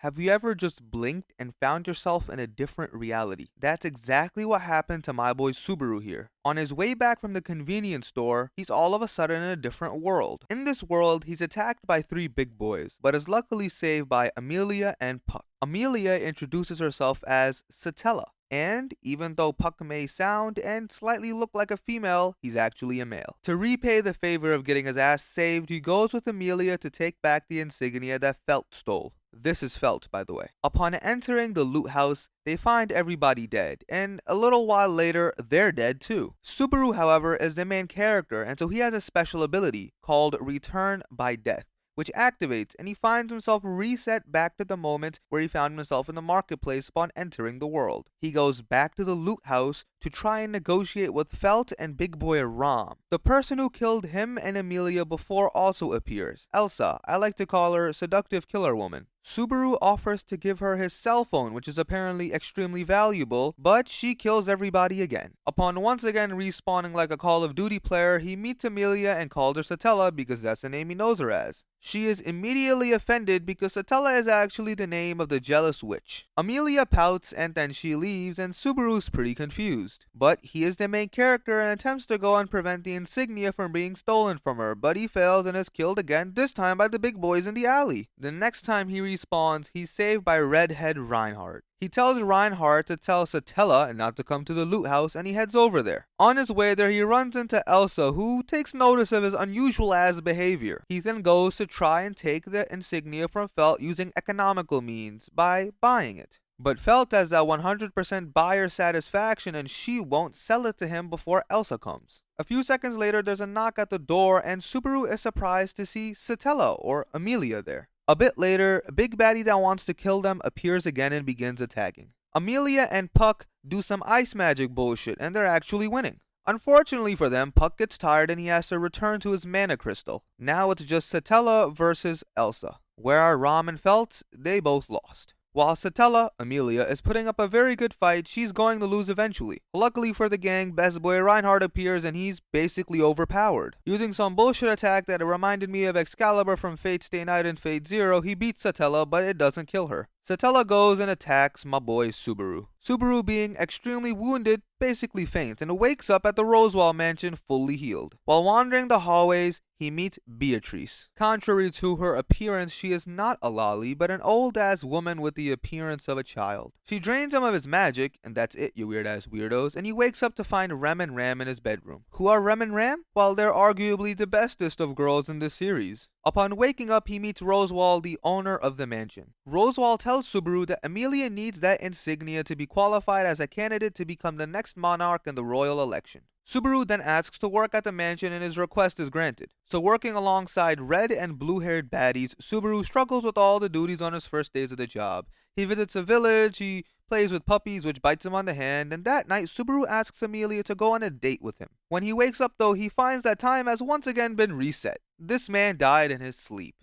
Have you ever just blinked and found yourself in a different reality? That's exactly what happened to my boy Subaru here. On his way back from the convenience store, he's all of a sudden in a different world. In this world, he's attacked by three big boys, but is luckily saved by Emilia and Puck. Emilia introduces herself as Satella, and even though Puck may sound and slightly look like a female, he's actually a male. To repay the favor of getting his ass saved, he goes with Emilia to take back the insignia that Felt stole. This is Felt, by the way. Upon entering the loot house, they find everybody dead, and a little while later, they're dead too. Subaru, however, is the main character, and so he has a special ability called Return by Death, which activates, and he finds himself reset back to the moment where he found himself in the marketplace upon entering the world. He goes back to the loot house to try and negotiate with Felt and big boy Rom. The person who killed him and Emilia before also appears, Elsa. I like to call her Seductive Killer Woman. Subaru offers to give her his cell phone, which is apparently extremely valuable, but she kills everybody again. Upon once again respawning like a Call of Duty player, he meets Emilia and calls her Satella because that's the name he knows her as. She is immediately offended because Satella is actually the name of the jealous witch. Emilia pouts and then she leaves, and Subaru's pretty confused. But he is the main character and attempts to go and prevent the insignia from being stolen from her, but he fails and is killed again, this time by the big boys in the alley. The next time he respawns, he's saved by Redhead Reinhardt. He tells Reinhardt to tell Satella not to come to the loot house, and he heads over there. On his way there, he runs into Elsa, who takes notice of his unusual ass behavior. He then goes to try and take the insignia from Felt using economical means by buying it. But Felt has that 100% buyer satisfaction, and she won't sell it to him before Elsa comes. A few seconds later, there's a knock at the door, and Subaru is surprised to see Satella, or Emilia, there. A bit later, a big baddie that wants to kill them appears again and begins attacking. Emilia and Puck do some ice magic bullshit, and they're actually winning. Unfortunately for them, Puck gets tired and he has to return to his mana crystal. Now it's just Satella versus Elsa. Where are Rom and Felt? They both lost. While Satella, Emilia, is putting up a very good fight, she's going to lose eventually. Luckily for the gang, best boy Reinhardt appears and he's basically overpowered. Using some bullshit attack that reminded me of Excalibur from Fate Stay Night and Fate Zero, he beats Satella, but it doesn't kill her. Satella goes and attacks my boy Subaru. Subaru, being extremely wounded, basically faints and wakes up at the Roswaal mansion fully healed. While wandering the hallways, he meets Beatrice. Contrary to her appearance, she is not a lolly, but an old-ass woman with the appearance of a child. She drains him of his magic, and that's it, you weird-ass weirdos, and he wakes up to find Rem and Ram in his bedroom. Who are Rem and Ram? Well, they're arguably the bestest of girls in this series. Upon waking up, he meets Roswaal, the owner of the mansion. Roswaal tells Subaru that Emilia needs that insignia to be qualified as a candidate to become the next monarch in the royal election. Subaru then asks to work at the mansion and his request is granted. So working alongside red and blue-haired baddies, Subaru struggles with all the duties on his first days of the job. He visits a village, he plays with puppies which bites him on the hand, and that night Subaru asks Emilia to go on a date with him. When he wakes up though, he finds that time has once again been reset. This man died in his sleep.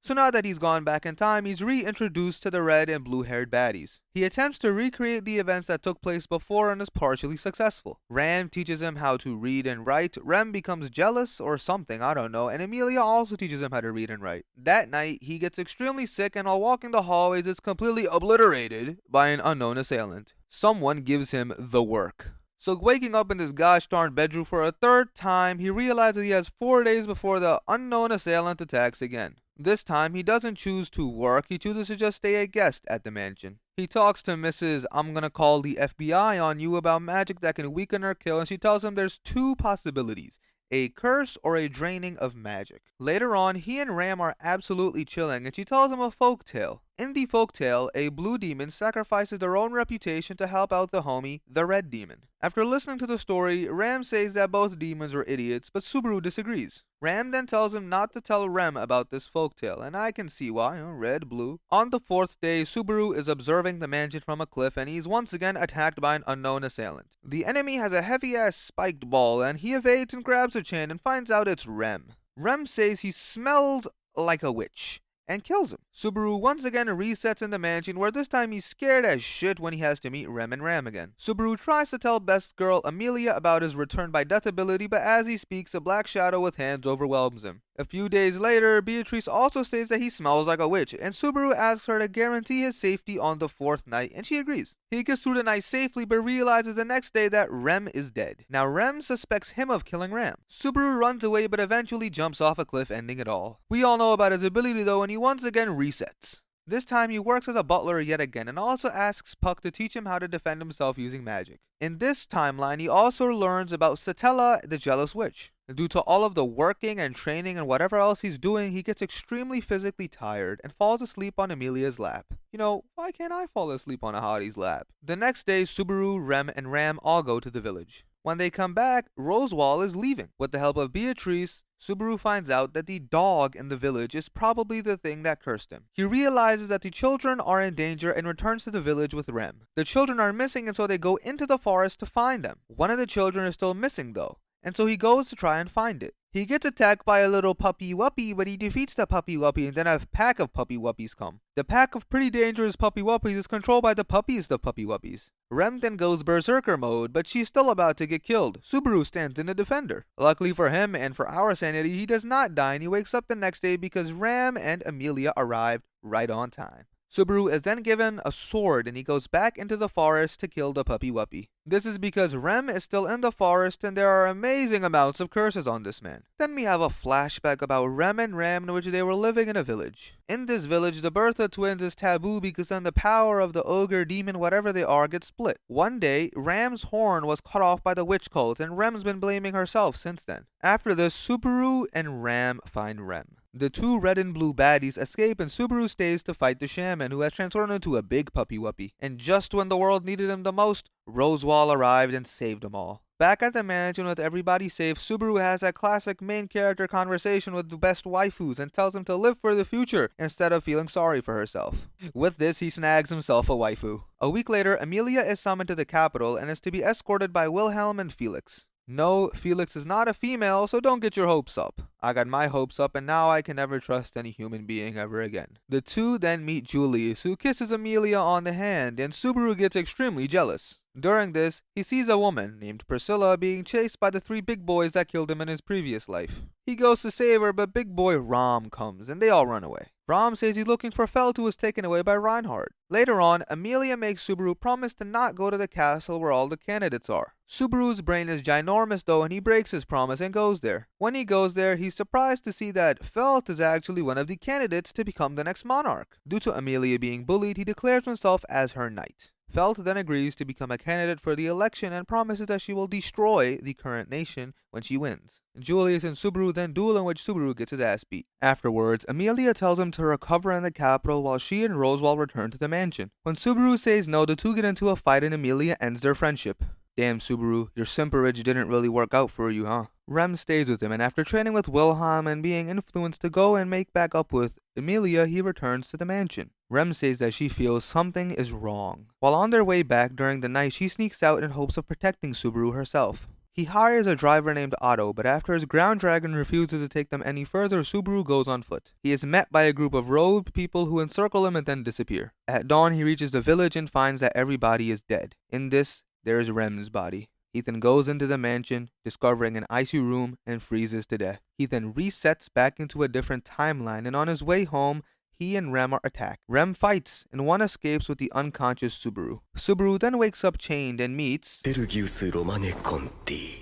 So now that he's gone back in time, he's reintroduced to the red and blue-haired baddies. He attempts to recreate the events that took place before and is partially successful. Ram teaches him how to read and write, Rem becomes jealous or something, I don't know, and Emilia also teaches him how to read and write. That night, he gets extremely sick and while walking the hallways is completely obliterated by an unknown assailant. Someone gives him the work. So waking up in this gosh darn bedroom for a third time, he realizes he has 4 days before the unknown assailant attacks again. This time, he doesn't choose to work, he chooses to just stay a guest at the mansion. He talks to Mrs. I'm gonna call the FBI on you about magic that can weaken or kill, and she tells him there's two possibilities. A curse or a draining of magic. Later on, he and Ram are absolutely chilling and she tells him a folktale. In the folktale, a blue demon sacrifices their own reputation to help out the homie, the red demon. After listening to the story, Ram says that both demons were idiots, but Subaru disagrees. Ram then tells him not to tell Rem about this folktale, and I can see why, red, blue. On the fourth day, Subaru is observing the mansion from a cliff and he's once again attacked by an unknown assailant. The enemy has a heavy-ass spiked ball and he evades and grabs her chin and finds out it's Rem. Rem says he smells like a witch and kills him. Subaru once again resets in the mansion, where this time he's scared as shit when he has to meet Rem and Ram again. Subaru tries to tell best girl Emilia about his return by death ability, but as he speaks, a black shadow with hands overwhelms him. A few days later, Beatrice also states that he smells like a witch, and Subaru asks her to guarantee his safety on the 4th night, and she agrees. He gets through the night safely, but realizes the next day that Rem is dead. Now Rem suspects him of killing Ram. Subaru runs away, but eventually jumps off a cliff, ending it all. We all know about his ability though, and he once again resets. This time he works as a butler yet again, and also asks Puck to teach him how to defend himself using magic. In this timeline, he also learns about Satella, the jealous witch. Due to all of the working and training and whatever else he's doing, he gets extremely physically tired and falls asleep on Emilia's lap. You know, why can't I fall asleep on a hottie's lap? The next day, Subaru, Rem, and Ram all go to the village. When they come back, Roswaal is leaving. With the help of Beatrice, Subaru finds out that the dog in the village is probably the thing that cursed him. He realizes that the children are in danger and returns to the village with Rem. The children are missing, and so they go into the forest to find them. One of the children is still missing though, and so he goes to try and find it. He gets attacked by a little puppy wuppy, but he defeats the puppy wuppy, and then a pack of puppy wuppies come. The pack of pretty dangerous puppy wuppies is controlled by the puppiest of puppy wuppies. Rem then goes berserker mode, but she's still about to get killed. Subaru stands in to defend her. Luckily for him and for our sanity, he does not die, and he wakes up the next day because Ram and Emilia arrived right on time. Subaru is then given a sword, and he goes back into the forest to kill the puppy wuppy. This is because Rem is still in the forest, and there are amazing amounts of curses on this man. Then we have a flashback about Rem and Ram, in which they were living in a village. In this village, the birth of twins is taboo because then the power of the ogre, demon, whatever they are, gets split. One day, Ram's horn was cut off by the witch cult, and Rem's been blaming herself since then. After this, Subaru and Ram find Rem. The two red and blue baddies escape, and Subaru stays to fight the shaman, who has transformed into a big puppy wuppy. And just when the world needed him the most, Roswaal arrived and saved them all. Back at the mansion with everybody safe, Subaru has that classic main character conversation with the best waifus and tells him to live for the future instead of feeling sorry for herself. With this, he snags himself a waifu. A week later, Emilia is summoned to the capital and is to be escorted by Wilhelm and Felix. No, Felix is not a female, so don't get your hopes up. I got my hopes up, and now I can never trust any human being ever again. The two then meet Julius, who kisses Emilia on the hand, and Subaru gets extremely jealous. During this, he sees a woman named Priscilla being chased by the 3 big boys that killed him in his previous life. He goes to save her, but big boy Ram comes, and they all run away. Ram says he's looking for Felt, who was taken away by Reinhardt. Later on, Emilia makes Subaru promise to not go to the castle where all the candidates are. Subaru's brain is ginormous though, and he breaks his promise and goes there. When he goes there, he's surprised to see that Felt is actually one of the candidates to become the next monarch. Due to Emilia being bullied, he declares himself as her knight. Felt then agrees to become a candidate for the election and promises that she will destroy the current nation when she wins. Julius and Subaru then duel, in which Subaru gets his ass beat. Afterwards, Emilia tells him to recover in the capital while she and Roswaal return to the mansion. When Subaru says no, the two get into a fight and Emilia ends their friendship. Damn, Subaru, your simperage didn't really work out for you, huh? Rem stays with him, and after training with Wilhelm and being influenced to go and make back up with Emilia, he returns to the mansion. Rem says that she feels something is wrong. While on their way back during the night, she sneaks out in hopes of protecting Subaru herself. He hires a driver named Otto, but after his ground dragon refuses to take them any further, Subaru goes on foot. He is met by a group of robed people who encircle him and then disappear. At dawn, he reaches the village and finds that everybody is dead. In this, there is Rem's body. Ethan goes into the mansion, discovering an icy room, and freezes to death. He then resets back into a different timeline, and on his way home, he and Rem are attacked. Rem fights, and one escapes with the unconscious Subaru. Subaru then wakes up chained and meets Betelguese Romane Conti.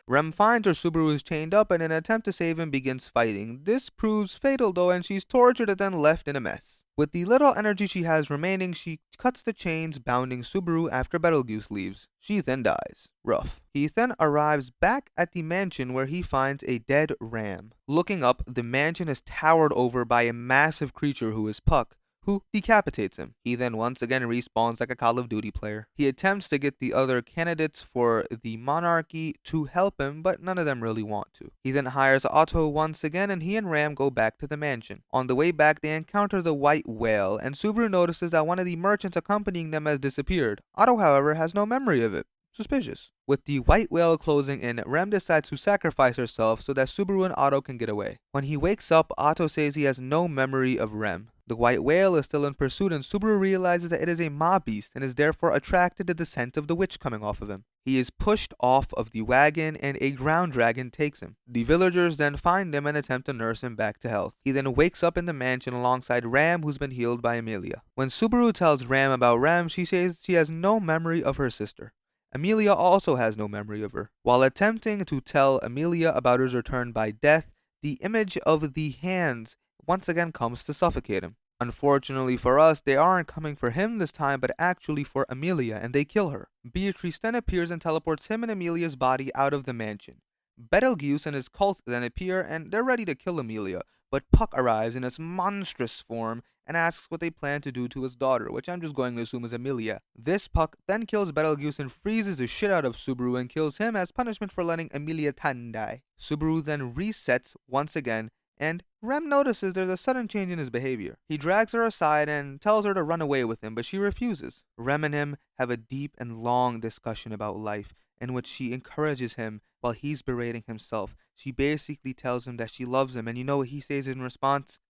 Rem finds her Subaru is chained up, and in an attempt to save him begins fighting. This proves fatal though, and she's tortured and then left in a mess. With the little energy she has remaining, she cuts the chains bounding Subaru after Betelgeuse leaves. She then dies. Rough. He then arrives back at the mansion where he finds a dead ram. Looking up, the mansion is towered over by a massive creature who is Puck, who decapitates him. He then once again respawns like a Call of Duty player. He attempts to get the other candidates for the monarchy to help him, but none of them really want to. He then hires Otto once again, and he and Ram go back to the mansion. On the way back, they encounter the white whale, and Subaru notices that one of the merchants accompanying them has disappeared. Otto, however, has no memory of it. suspicious. With the white whale closing in, Rem decides to sacrifice herself so that Subaru and Otto can get away. When he wakes up, Otto says he has no memory of Rem. The white whale is still in pursuit, and Subaru realizes that it is a mob beast and is therefore attracted to the scent of the witch coming off of him. He is pushed off of the wagon and a ground dragon takes him. The villagers then find him and attempt to nurse him back to health. He then wakes up in the mansion alongside Ram, who's been healed by Emilia. When Subaru tells Ram about Ram, she says she has no memory of her sister. Emilia also has no memory of her. While attempting to tell Emilia about his return by death, the image of the hands once again comes to suffocate him. Unfortunately for us, they aren't coming for him this time, but actually for Emilia, and they kill her. Beatrice then appears and teleports him and Emilia's body out of the mansion. Betelgeuse and his cult then appear, and they're ready to kill Emilia, but Puck arrives in his monstrous form and asks what they plan to do to his daughter, which I'm just going to assume is Emilia. This Puck then kills Betelgeuse and freezes the shit out of Subaru and kills him as punishment for letting Emilia Tan die. Subaru then resets once again, and Rem notices there's a sudden change in his behavior. He drags her aside and tells her to run away with him, but she refuses. Rem and him have a deep and long discussion about life, in which she encourages him while he's berating himself. She basically tells him that she loves him, and you know what he says in response?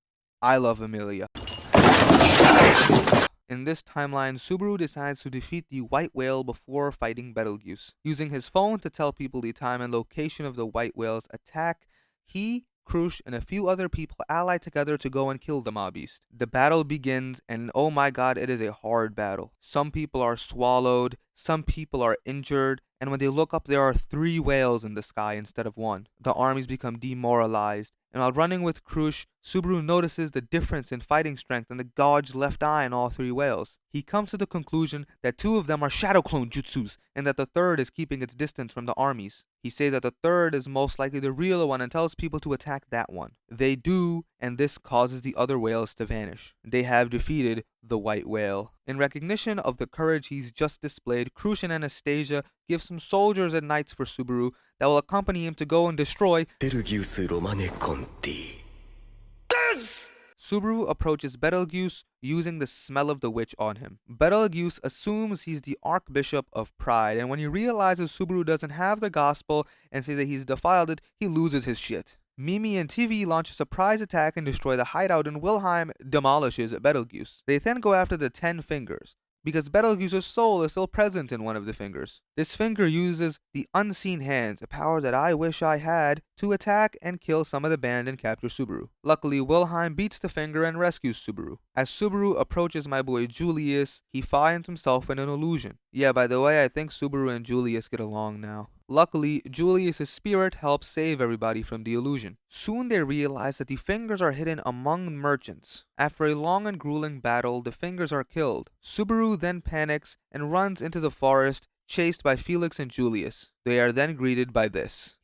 I love Emilia. In this timeline, Subaru decides to defeat the white whale before fighting Betelgeuse. Using his phone to tell people the time and location of the white whale's attack, he, Krush, and a few other people ally together to go and kill the mob beast. The battle begins, and oh my god, it is a hard battle. Some people are swallowed, some people are injured, and when they look up, there are 3 whales in the sky instead of 1. The armies become demoralized, and while running with Krush, Subaru notices the difference in fighting strength and the gouged left eye in all 3 whales. He comes to the conclusion that 2 of them are shadow clone jutsus, and that the third is keeping its distance from the armies. He says that the third is most likely the real one and tells people to attack that one. They do, and this causes the other whales to vanish. They have defeated the white whale. In recognition of the courage he's just displayed, Krush and Anastasia give some soldiers and knights for Subaru that will accompany him to go and destroy Betelgeuse Romane Conti. Subaru approaches Betelgeuse using the smell of the witch on him. Betelgeuse assumes he's the Archbishop of Pride, and when he realizes Subaru doesn't have the gospel and says that he's defiled it, he loses his shit. Mimi and TV launch a surprise attack and destroy the hideout, and Wilhelm demolishes Betelgeuse. They then go after the 10 fingers, because Betelgeuse's soul is still present in one of the fingers. This finger uses the unseen hands, a power that I wish I had, to attack and kill some of the band and capture Subaru. Luckily, Wilhelm beats the finger and rescues Subaru. As Subaru approaches my boy Julius, he finds himself in an illusion. Yeah, by the way, I think Subaru and Julius get along now. Luckily, Julius' spirit helps save everybody from the illusion. Soon they realize that the fingers are hidden among merchants. After a long and grueling battle, the fingers are killed. Subaru then panics and runs into the forest, chased by Felix and Julius. They are then greeted by this.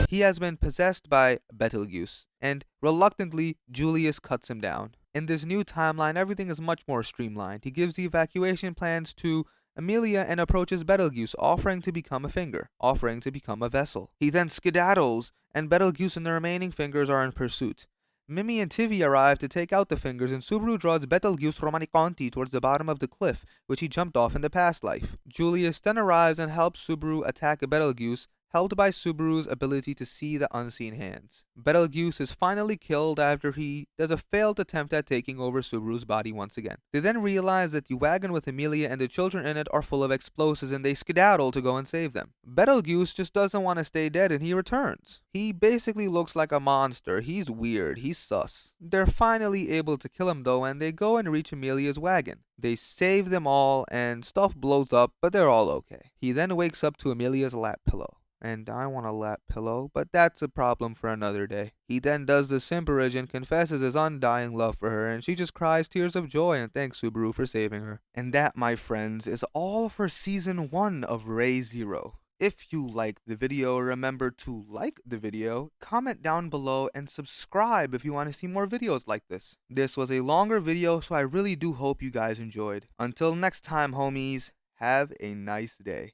He has been possessed by Betelgeuse, and reluctantly, Julius cuts him down. In this new timeline, everything is much more streamlined. He gives the evacuation plans to Emilia and approaches Betelgeuse, offering to become a finger, offering to become a vessel. He then skedaddles, and Betelgeuse and the remaining fingers are in pursuit. Mimi and Tivi arrive to take out the fingers, and Subaru draws Betelgeuse Romaniconti towards the bottom of the cliff, which he jumped off in the past life. Julius then arrives and helps Subaru attack Betelgeuse, helped by Subaru's ability to see the unseen hands. Betelgeuse is finally killed after he does a failed attempt at taking over Subaru's body once again. They then realize that the wagon with Emilia and the children in it are full of explosives, and they skedaddle to go and save them. Betelgeuse just doesn't want to stay dead, and he returns. He basically looks like a monster. He's weird. He's sus. They're finally able to kill him though, and they go and reach Emilia's wagon. They save them all, and stuff blows up, but they're all okay. He then wakes up to Emilia's lap pillow. And I want a lap pillow, but that's a problem for another day. He then does the simperage and confesses his undying love for her, and she just cries tears of joy and thanks Subaru for saving her. And that, my friends, is all for Season 1 of Ray Zero. If you liked the video, remember to like the video, comment down below, and subscribe if you want to see more videos like this. This was a longer video, so I really do hope you guys enjoyed. Until next time, homies, have a nice day.